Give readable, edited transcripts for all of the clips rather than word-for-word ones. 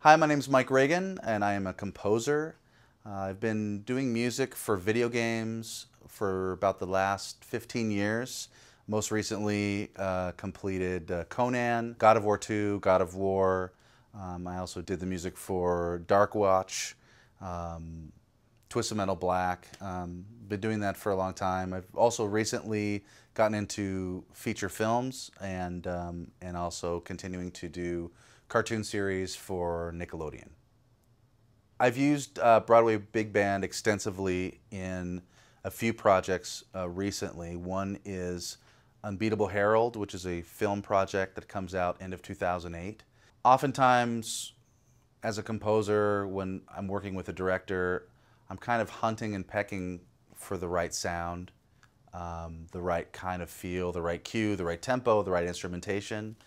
Hi, my name is Mike Reagan, and I am a composer. I've been doing music for video games for about the last 15 years. Most recently completed Conan, God of War 2, God of War. I also did the music for Dark Watch, Twisted Metal Black. Been doing that for a long time. I've also recently gotten into feature films and also continuing to do cartoon series for Nickelodeon. I've used Broadway Big Band extensively in a few projects recently. One is Unbeatable Harold, which is a film project that comes out end of 2008. Oftentimes, as a composer, when I'm working with a director, I'm kind of hunting and pecking for the right sound, the right kind of feel, the right cue, the right tempo, the right instrumentation.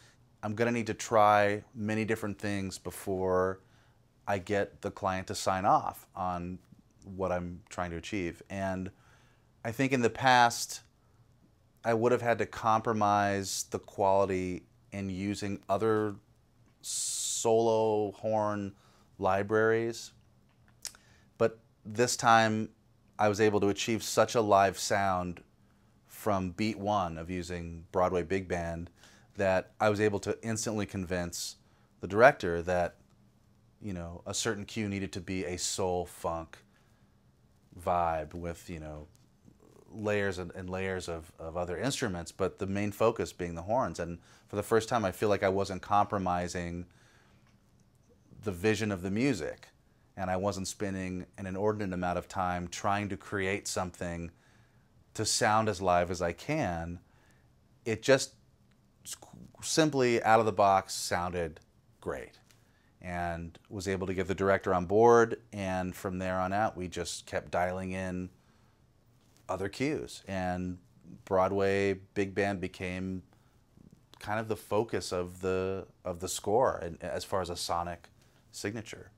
I'm going to need to try many different things before I get the client to sign off on what I'm trying to achieve. And I think in the past, I would have had to compromise the quality in using other solo horn libraries. But this time, I was able to achieve such a live sound from beat one of using Broadway Big Band that I was able to instantly convince the director that, you know, a certain cue needed to be a soul funk vibe with, you know, layers and layers of other instruments, but the main focus being the horns. And for the first time, I feel like I wasn't compromising the vision of the music, and I wasn't spending an inordinate amount of time trying to create something to sound as live as I can. It just simply out of the box sounded great, and was able to get the director on board, and from there on out we just kept dialing in other cues, and Broadway Big Band became kind of the focus of the score and as far as a sonic signature.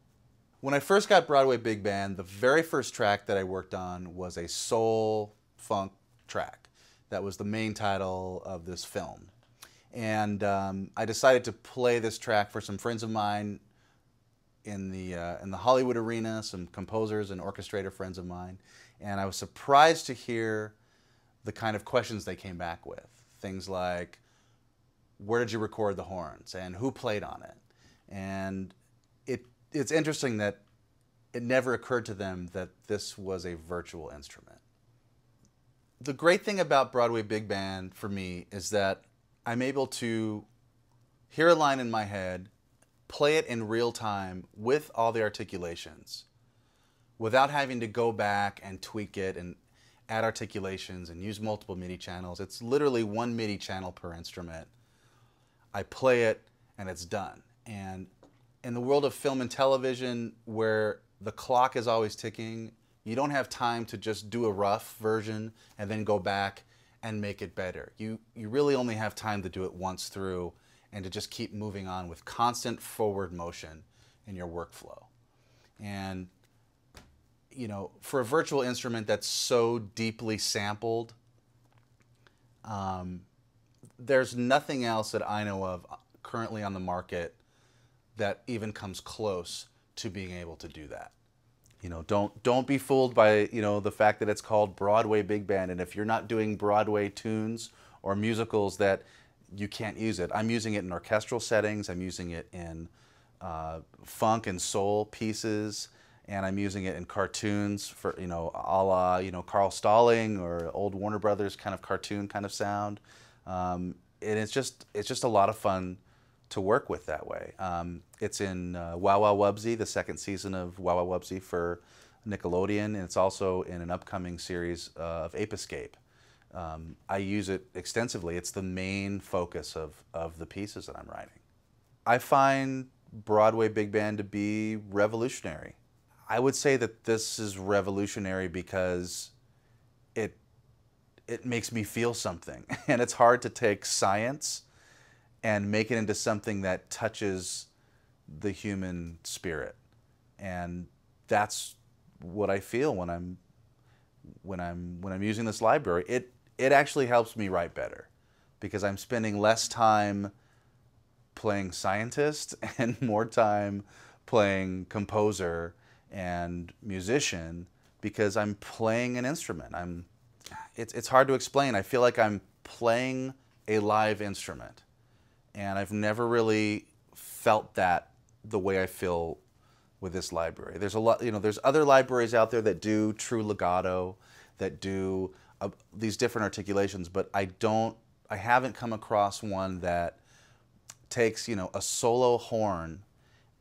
When I first got Broadway Big Band, the very first track that I worked on was a soul funk track that was the main title of this film. And I decided to play this track for some friends of mine in the Hollywood arena, some composers and orchestrator friends of mine. And I was surprised to hear the kind of questions they came back with. Things like, where did you record the horns? And who played on it? And it's interesting that it never occurred to them that this was a virtual instrument. The great thing about Broadway Big Band for me is that I'm able to hear a line in my head, play it in real time with all the articulations without having to go back and tweak it and add articulations and use multiple MIDI channels. It's literally one MIDI channel per instrument. I play it and it's done. And in the world of film and television, where the clock is always ticking, you don't have time to just do a rough version and then go back and make it better. You really only have time to do it once through and to just keep moving on with constant forward motion in your workflow. And, you know, for a virtual instrument that's so deeply sampled, there's nothing else that I know of currently on the market that even comes close to being able to do that. You know, don't be fooled by, you know, the fact that it's called Broadway Big Band, and if you're not doing Broadway tunes or musicals that you can't use it. I'm using it in orchestral settings, I'm using it in funk and soul pieces, and I'm using it in cartoons for, you know, a la, you know, Carl Stalling or old Warner Brothers kind of cartoon kind of sound. And it's just a lot of fun to work with that way. It's in Wow Wow Wubsy, the second season of Wow Wow Wubsy for Nickelodeon, and it's also in an upcoming series of Ape Escape. I use it extensively. It's the main focus of the pieces that I'm writing. I find Broadway Big Band to be revolutionary. I would say that this is revolutionary because it makes me feel something, and it's hard to take science and make it into something that touches the human spirit. And that's what I feel when I'm using this library. It actually helps me write better because I'm spending less time playing scientist and more time playing composer and musician because I'm playing an instrument. It's hard to explain. I feel like I'm playing a live instrument, and I've never really felt that the way I feel with this library. There's a lot, there's other libraries out there that do true legato, that do these different articulations, but I haven't come across one that takes, a solo horn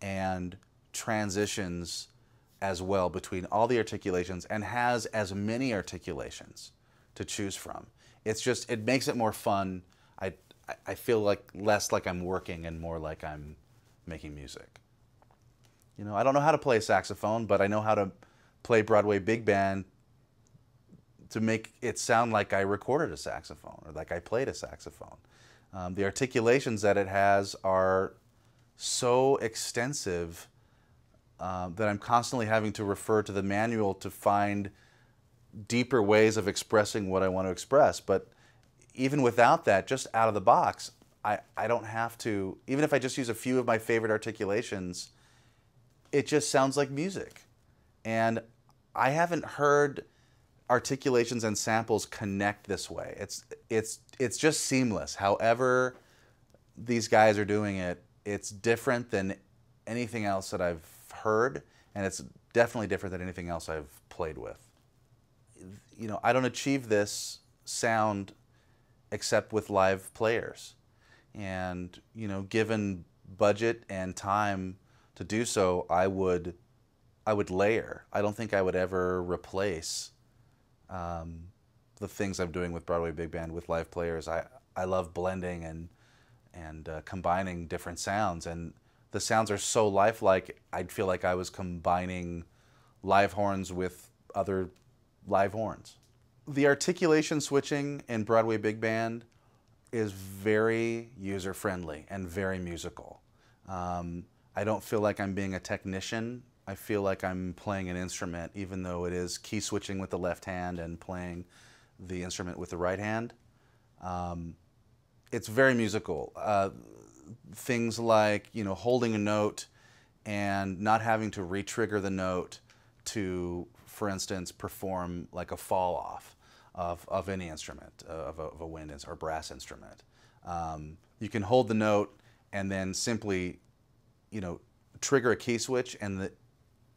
and transitions as well between all the articulations and has as many articulations to choose from. It makes it more fun. I feel like less like I'm working and more like I'm making music. I don't know how to play a saxophone, but I know how to play Broadway Big Band to make it sound like I recorded a saxophone or like I played a saxophone. The articulations that it has are so extensive that I'm constantly having to refer to the manual to find deeper ways of expressing what I want to express. But even without that, just out of the box, I don't have to, even if I just use a few of my favorite articulations, it just sounds like music. And I haven't heard articulations and samples connect this way. It's just seamless. However these guys are doing it, it's different than anything else that I've heard, and it's definitely different than anything else I've played with. I don't achieve this sound except with live players. And, given budget and time to do so, I would layer. I don't think I would ever replace the things I'm doing with Broadway Big Band with live players. I love blending and combining different sounds, and the sounds are so lifelike. I'd feel like I was combining live horns with other live horns. The articulation switching in Broadway Big Band is very user-friendly and very musical. I don't feel like I'm being a technician. I feel like I'm playing an instrument, even though it is key switching with the left hand and playing the instrument with the right hand. It's very musical. Things like, holding a note and not having to re-trigger the note to, for instance, perform like a fall off of any instrument, of a wind or brass instrument. You can hold the note and then simply, trigger a key switch, and the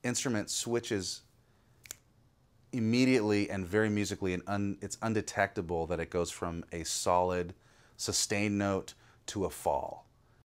instrument switches immediately and very musically, and it's undetectable that it goes from a solid, sustained note to a fall.